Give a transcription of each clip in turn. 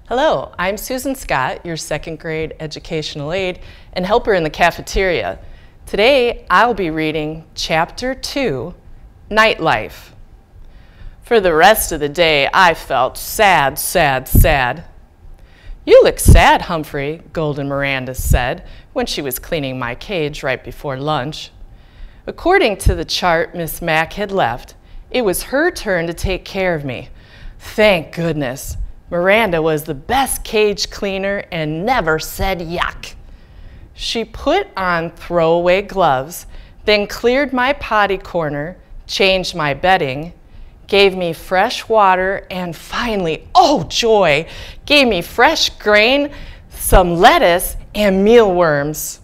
Hello, I'm Susan Scott, your second grade educational aide and helper in the cafeteria. Today, I'll be reading Chapter 2, Nightlife. For the rest of the day, I felt sad, sad, sad. You look sad, Humphrey, Golden Miranda said when she was cleaning my cage right before lunch. According to the chart Miss Mack had left, it was her turn to take care of me. Thank goodness. Miranda was the best cage cleaner and never said yuck. She put on throwaway gloves, then cleared my potty corner, changed my bedding, gave me fresh water, and finally, oh joy, gave me fresh grain, some lettuce, and mealworms.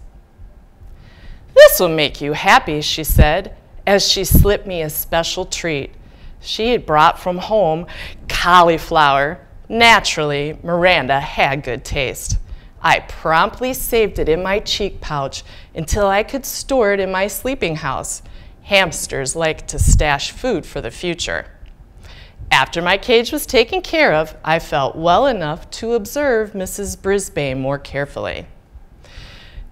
This will make you happy, she said, as she slipped me a special treat. She had brought from home cauliflower. Naturally, Miranda had good taste. I promptly saved it in my cheek pouch until I could store it in my sleeping house. Hamsters like to stash food for the future. After my cage was taken care of, I felt well enough to observe Mrs. Brisbane more carefully.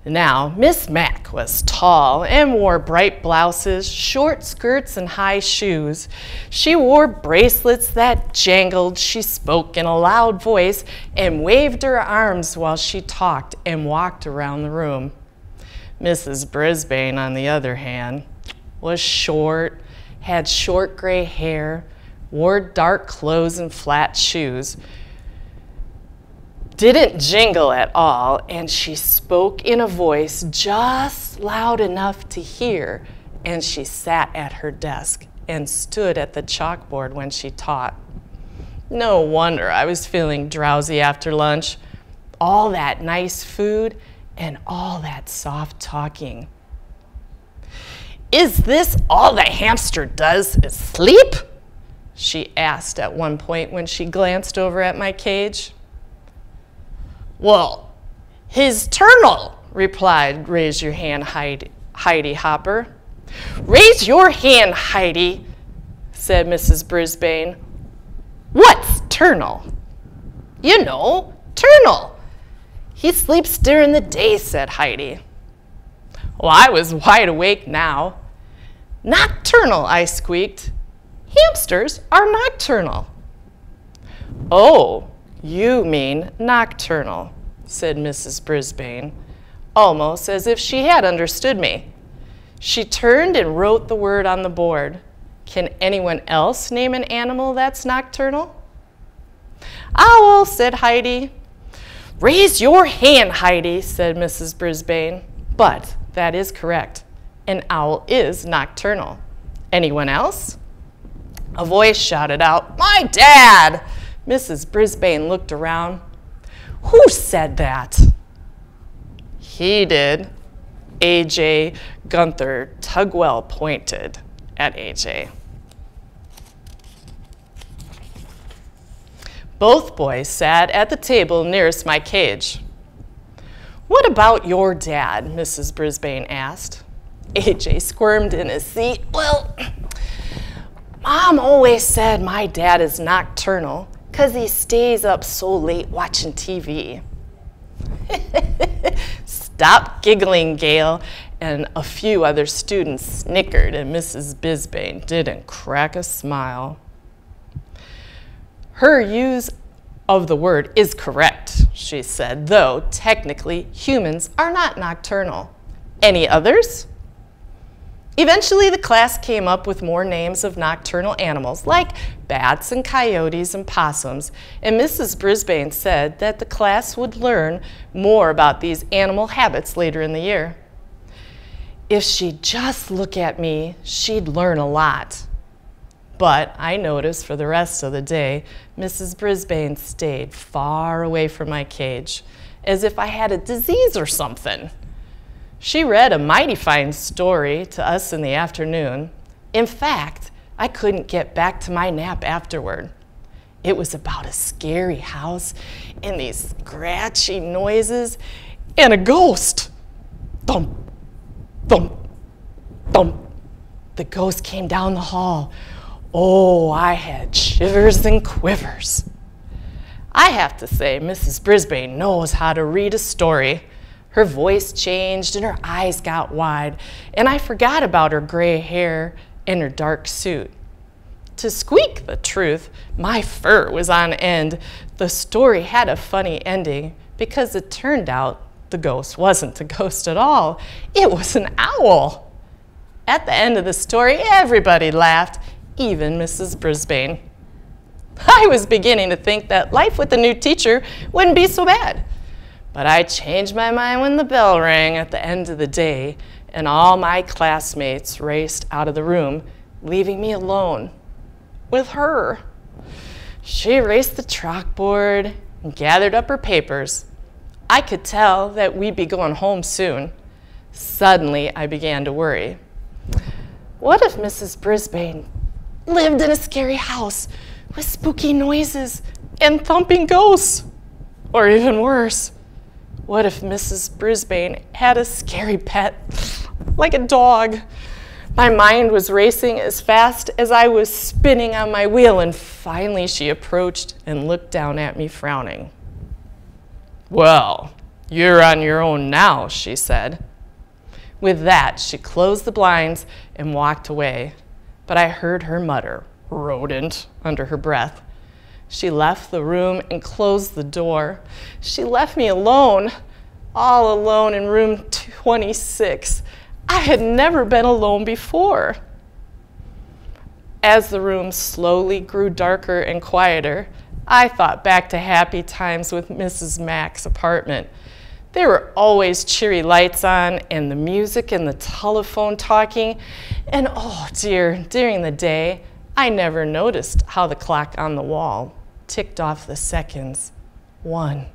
Now, Miss Mack was tall and wore bright blouses, short skirts, and high shoes. She wore bracelets that jangled. She spoke in a loud voice and waved her arms while she talked and walked around the room. Mrs. Brisbane, on the other hand, was short, had short gray hair, wore dark clothes and flat shoes, didn't jingle at all, and she spoke in a voice just loud enough to hear, and she sat at her desk and stood at the chalkboard when she taught. No wonder I was feeling drowsy after lunch. All that nice food and all that soft talking. "Is this all the hamster does is sleep?" she asked at one point when she glanced over at my cage. "Well, his turnal," replied Raise Your Hand Heidi Hopper. "Raise your hand, Heidi," said Mrs. Brisbane. "What's turnal?" "You know, turnal. He sleeps during the day," said Heidi. Well, I was wide awake now. "Nocturnal," I squeaked. "Hamsters are nocturnal." "Oh, you mean nocturnal," said Mrs. Brisbane, almost as if she had understood me. She turned and wrote the word on the board. Can anyone else name an animal that's nocturnal? "Owl," said Heidi. "Raise your hand, Heidi," said Mrs. Brisbane. But that is correct. An owl is nocturnal. Anyone else? A voice shouted out, "My dad!" Mrs. Brisbane looked around. "Who said that?" "He did." A.J. Gunther Tugwell pointed at A.J. Both boys sat at the table nearest my cage. "What about your dad?" Mrs. Brisbane asked. A.J. squirmed in his seat. "Well, Mom always said my dad is nocturnal because he stays up so late watching TV." "Stop giggling, Gail," and a few other students snickered, and Mrs. Brisbane didn't crack a smile. "Her use of the word is correct," she said, "though technically humans are not nocturnal. Any others?" Eventually, the class came up with more names of nocturnal animals, like bats and coyotes and possums, and Mrs. Brisbane said that the class would learn more about these animal habits later in the year. If she'd just look at me, she'd learn a lot. But I noticed for the rest of the day, Mrs. Brisbane stayed far away from my cage, as if I had a disease or something. She read a mighty fine story to us in the afternoon. In fact, I couldn't get back to my nap afterward. It was about a scary house and these scratchy noises and a ghost. Thump, thump, thump. The ghost came down the hall. Oh, I had shivers and quivers. I have to say, Mrs. Brisbane knows how to read a story. Her voice changed and her eyes got wide, and I forgot about her gray hair and her dark suit. To squeak the truth, my fur was on end. The story had a funny ending because it turned out the ghost wasn't a ghost at all. It was an owl. At the end of the story, everybody laughed, even Mrs. Brisbane. I was beginning to think that life with a new teacher wouldn't be so bad. But I changed my mind when the bell rang at the end of the day and all my classmates raced out of the room, leaving me alone with her. She erased the chalkboard and gathered up her papers. I could tell that we'd be going home soon. Suddenly, I began to worry. What if Mrs. Brisbane lived in a scary house with spooky noises and thumping ghosts? Or even worse, what if Mrs. Brisbane had a scary pet, like a dog? My mind was racing as fast as I was spinning on my wheel, and finally she approached and looked down at me frowning. "Well, you're on your own now," she said. With that, she closed the blinds and walked away, but I heard her mutter, "Rodent," under her breath. She left the room and closed the door. She left me alone, all alone in room 26. I had never been alone before. As the room slowly grew darker and quieter, I thought back to happy times with Mrs. Mack's apartment. There were always cheery lights on and the music and the telephone talking. And oh dear, during the day, I never noticed how the clock on the wall ticked off the seconds, one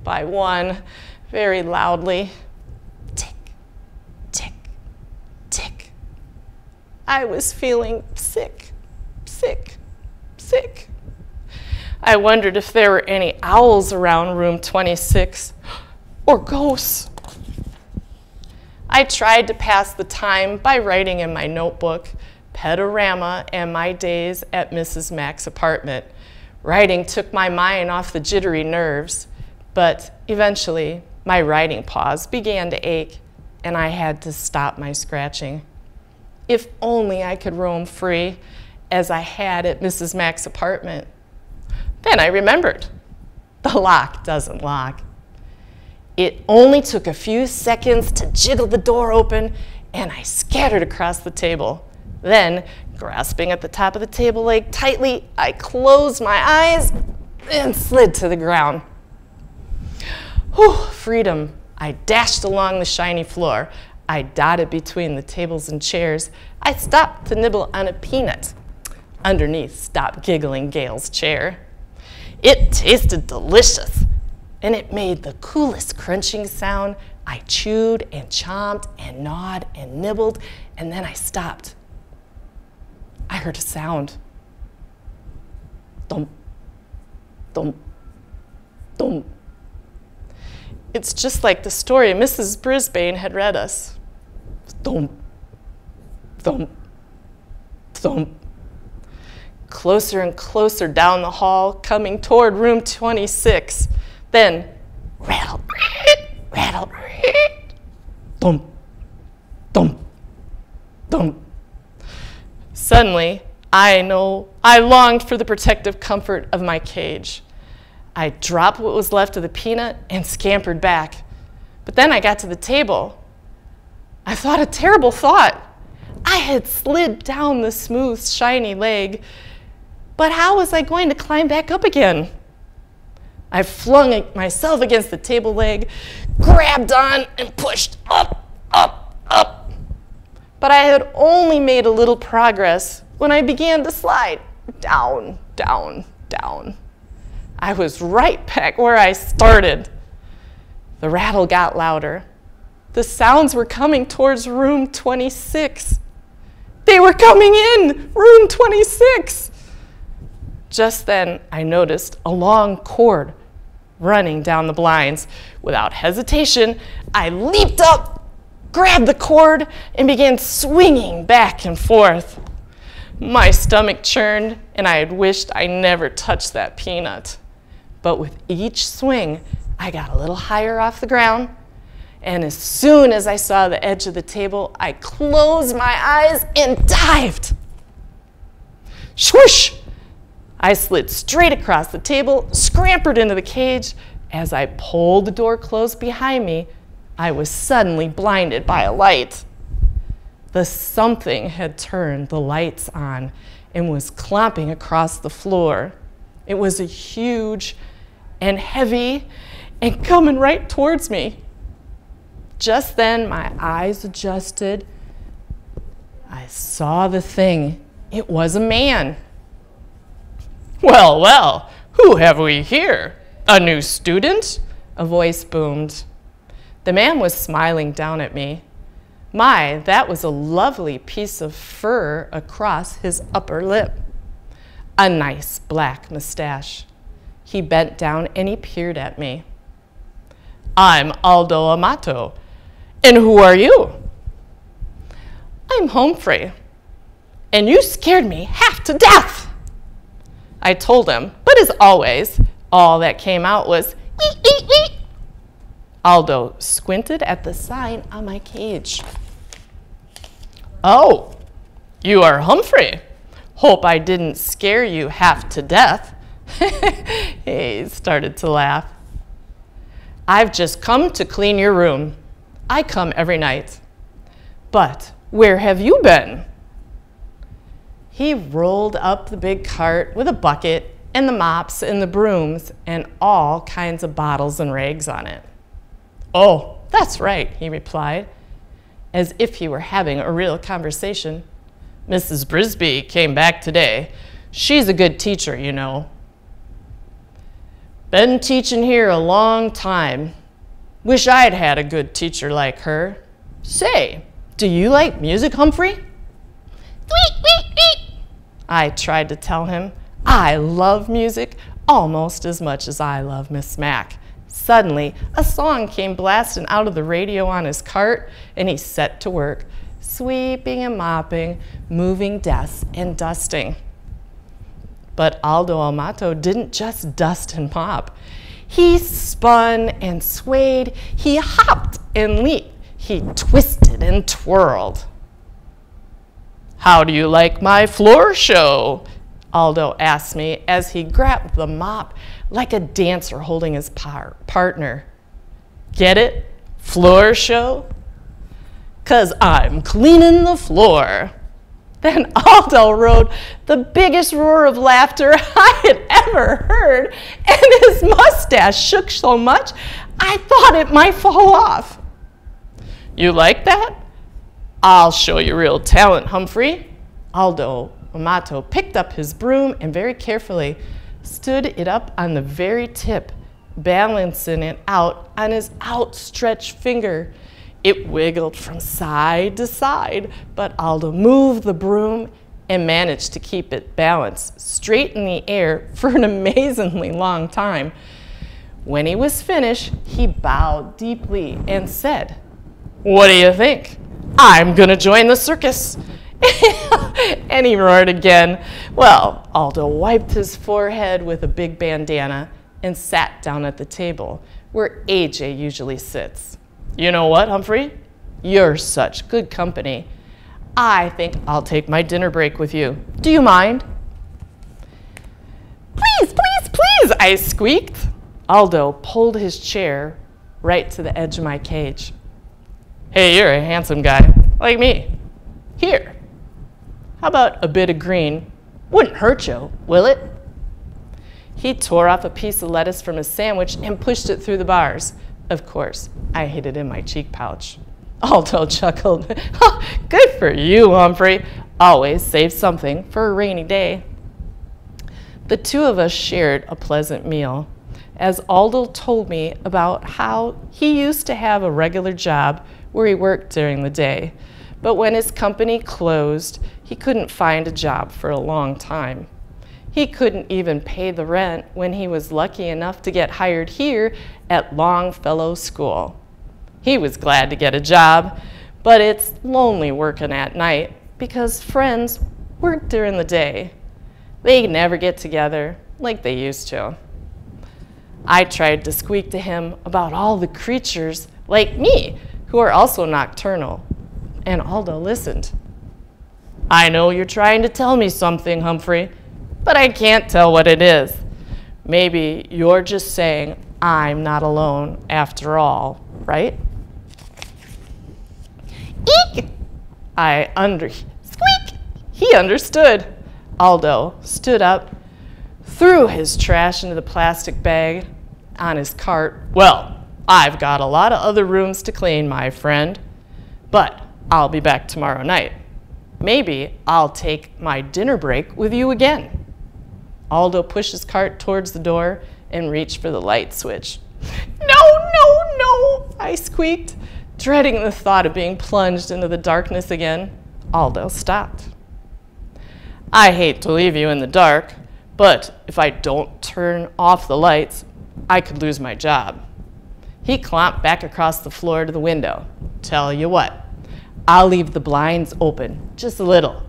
by one, very loudly. Tick, tick, tick. I was feeling sick, sick, sick. I wondered if there were any owls around room 26 or ghosts. I tried to pass the time by writing in my notebook, Pedorama and my days at Mrs. Mack's apartment. Writing took my mind off the jittery nerves, but eventually my writing paws began to ache and I had to stop my scratching. If only I could roam free as I had at Mrs. Mack's apartment. Then I remembered, the lock doesn't lock. It only took a few seconds to jiggle the door open and I scattered across the table. Then, grasping at the top of the table leg tightly, I closed my eyes and slid to the ground. Whew, freedom. I dashed along the shiny floor. I dotted between the tables and chairs. I stopped to nibble on a peanut. Underneath, stopped giggling Gail's chair. It tasted delicious, and it made the coolest crunching sound. I chewed and chomped and gnawed and nibbled, and then I stopped. I heard a sound. Thump, thump, thump. It's just like the story Mrs. Brisbane had read us. Thump, thump, thump. Closer and closer down the hall, coming toward room 26. Then, rattle, rattle, thump, thump, thump. Suddenly, I longed for the protective comfort of my cage. I dropped what was left of the peanut and scampered back. But then I got to the table. I thought a terrible thought. I had slid down the smooth, shiny leg, but how was I going to climb back up again? I flung myself against the table leg, grabbed on, and pushed up, up, up. But I had only made a little progress when I began to slide down, down, down. I was right back where I started. The rattle got louder. The sounds were coming towards room 26. They were coming in, room 26. Just then, I noticed a long cord running down the blinds. Without hesitation, I leaped up, grabbed the cord, and began swinging back and forth. My stomach churned, and I had wished I never touched that peanut. but with each swing, I got a little higher off the ground, and as soon as I saw the edge of the table, I closed my eyes and dived. Swoosh! I slid straight across the table, scampered into the cage. As I pulled the door closed behind me, I was suddenly blinded by a light. The something had turned the lights on and was clomping across the floor. It was a huge and heavy and coming right towards me. Just then, my eyes adjusted. I saw the thing. It was a man. "Well, well, who have we here? A new student?" a voice boomed. The man was smiling down at me. My, that was a lovely piece of fur across his upper lip. A nice black mustache. He bent down and he peered at me. "I'm Aldo Amato. And who are you?" "I'm Humphrey. And you scared me half to death." I told him, but as always, all that came out was, "Eek, eek, eek." Aldo squinted at the sign on my cage. "Oh, you are Humphrey. Hope I didn't scare you half to death." He started to laugh. "I've just come to clean your room. I come every night. But where have you been?" He rolled up the big cart with a bucket and the mops and the brooms and all kinds of bottles and rags on it. "Oh, that's right," he replied, as if he were having a real conversation. "Mrs. Brisbane came back today. She's a good teacher, you know." "Been teaching here a long time. Wish I'd had a good teacher like her. Say, do you like music, Humphrey?" "Tweet, tweet, tweet." I tried to tell him I love music almost as much as I love Miss Mac. Suddenly, a song came blasting out of the radio on his cart, and he set to work, sweeping and mopping, moving desks and dusting. But Aldo Amato didn't just dust and mop. He spun and swayed, he hopped and leaped, he twisted and twirled. "How do you like my floor show?" Aldo asked me as he grabbed the mop like a dancer holding his partner. "Get it? Floor show? 'Cause I'm cleaning the floor." Then Aldo rode the biggest roar of laughter I had ever heard, and his mustache shook so much I thought it might fall off. "You like that? I'll show you real talent, Humphrey." Aldo Amato picked up his broom and very carefully stood it up on the very tip, balancing it out on his outstretched finger. It wiggled from side to side, but Aldo moved the broom and managed to keep it balanced straight in the air for an amazingly long time. When he was finished, he bowed deeply and said, "What do you think? I'm gonna join the circus." And he roared again. Well, Aldo wiped his forehead with a big bandana and sat down at the table where AJ usually sits. "You know what, Humphrey? You're such good company. I think I'll take my dinner break with you. Do you mind?" "Please, please, please," I squeaked. Aldo pulled his chair right to the edge of my cage. "Hey, you're a handsome guy, like me. Here, how about a bit of green? Wouldn't hurt you, will it?" He tore off a piece of lettuce from his sandwich and pushed it through the bars. Of course, I hid it in my cheek pouch. Aldo chuckled. "Good for you, Humphrey. Always save something for a rainy day." The two of us shared a pleasant meal, as Aldo told me about how he used to have a regular job where he worked during the day, but when his company closed, he couldn't find a job for a long time. He couldn't even pay the rent when he was lucky enough to get hired here at Longfellow School. He was glad to get a job, but it's lonely working at night because friends work during the day. They never get together like they used to. I tried to squeak to him about all the creatures like me who are also nocturnal, and Aldo listened. I know you're trying to tell me something, Humphrey, but I can't tell what it is. Maybe you're just saying I'm not alone after all, right? Eek! Squeak! He understood. Aldo stood up, threw his trash into the plastic bag on his cart. Well, I've got a lot of other rooms to clean, my friend, but I'll be back tomorrow night. Maybe I'll take my dinner break with you again. Aldo pushed his cart towards the door and reached for the light switch. No, no, no, I squeaked, dreading the thought of being plunged into the darkness again. Aldo stopped. I hate to leave you in the dark, but if I don't turn off the lights, I could lose my job. He clomped back across the floor to the window. Tell you what, I'll leave the blinds open just a little.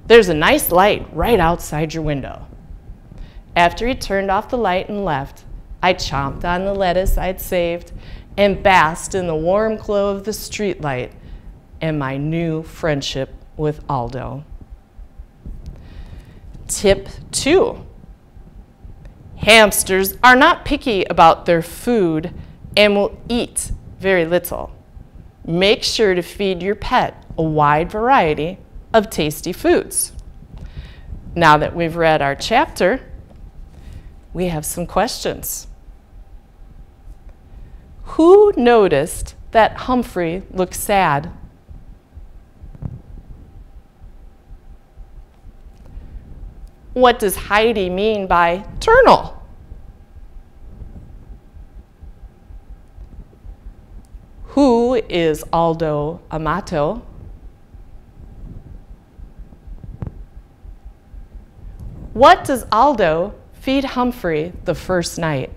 There's a nice light right outside your window. After he turned off the light and left, I chomped on the lettuce I'd saved and basked in the warm glow of the streetlight and my new friendship with Aldo. Tip 2. Hamsters are not picky about their food and will eat very little. Make sure to feed your pet a wide variety of tasty foods. Now that we've read our chapter, we have some questions. Who noticed that Humphrey looked sad? What does Heidi mean by turnal? Who is Aldo Amato? What does Aldo feed Humphrey the first night?